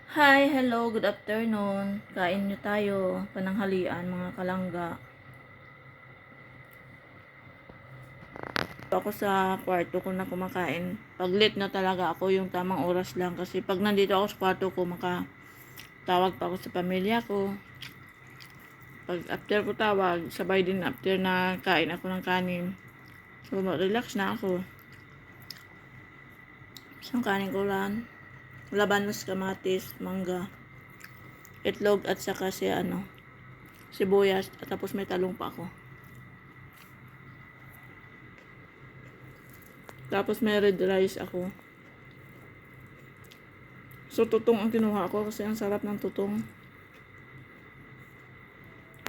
Hi, hello, good afternoon. Kain nyo tayo, pananghalian mga kalangga. Ako sa kwarto ko na kumakain. Pag late na talaga ako, yung tamang oras lang. Kasi pag nandito ako sa kwarto ko, makatawag pa ako sa pamilya ko. Pag after ko tawag, sabay din after na kain ako ng kanin. So, relax na ako. Isang kanin ko lang. Labanos, kamatis, mangga, itlog at saka sibuyas. At tapos may talong pa ako. Tapos may red rice ako. So, tutong ang kinuha ko kasi ang sarap ng tutong.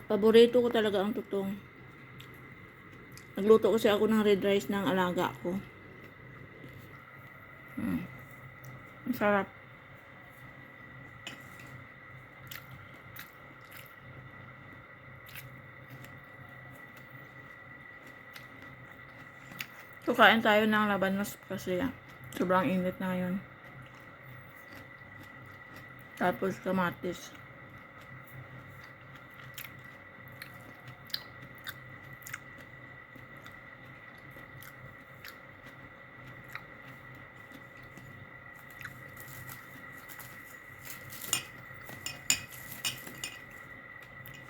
Paborito ko talaga ang tutong. Nagluto kasi ako ng red rice ng alaga ko. Ang sarap. So, kain tayo ng labanos kasi sobrang init na ngayon. Tapos, kamatis.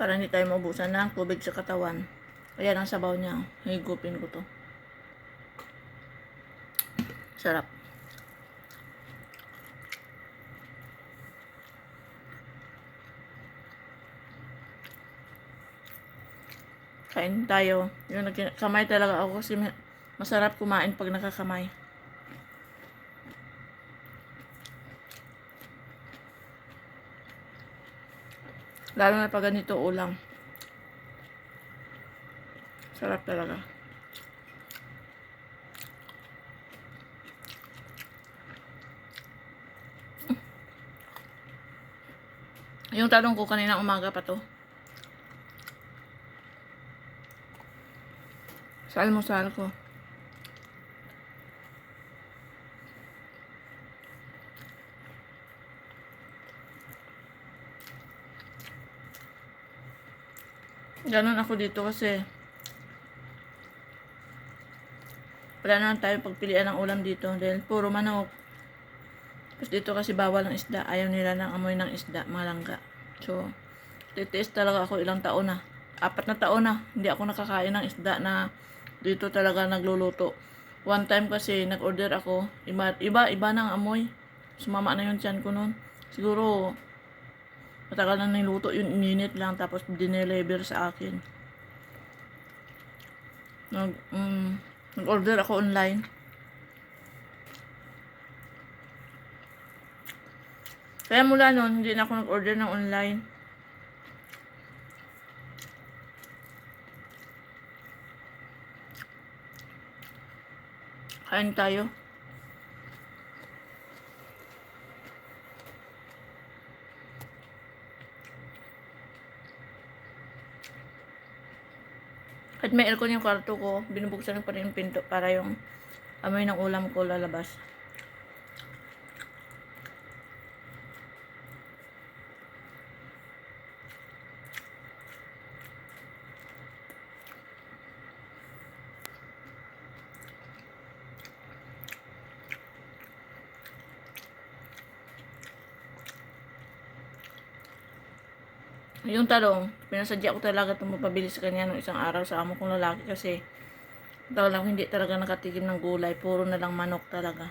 Para hindi tayo maubusan ng tubig sa katawan. Ayan ang sabaw niya. Higupin ko to. Sarap. Kain tayo. Yung kamay talaga ako kasi masarap kumain pag nakakamay. Lalo na pag ganito ulam. Sarap talaga. Yung tanong ko kanina umaga pa to. Sa almusal ko. Ganon ako dito kasi wala naman tayo pagpilian ng ulam dito dahil puro manok. Tapos dito kasi bawal ng isda. Ayaw nila ng amoy ng isda, mga langga. So, titiis talaga ako ilang taon na. 4 na taon na. Hindi ako nakakain ng isda na dito talaga nagluluto. One time kasi nag-order ako. Iba nang amoy. Sumama na yung tiyan ko nun. Siguro, matagal na niluto yun. Ininit lang tapos dineliver sa akin. Nag-order ako online. Kaya mula nun, hindi na ako nag-order ng online. Kain tayo. At may aircon yung kwarto ko, binubuksan ko pa rin yung pinto para yung amoy ng ulam ko lalabas. Yung talong, pinasadya ko talaga itong mapabili sa kanya nung isang araw sa amo kong lalaki kasi talagang hindi talaga nakatikim ng gulay. Puro na lang manok talaga.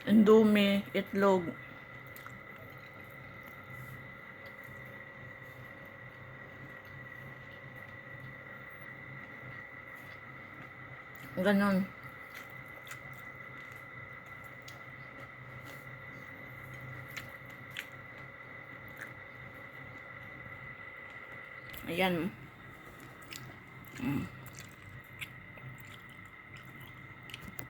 Indomie, itlog. Ganon. Ayan.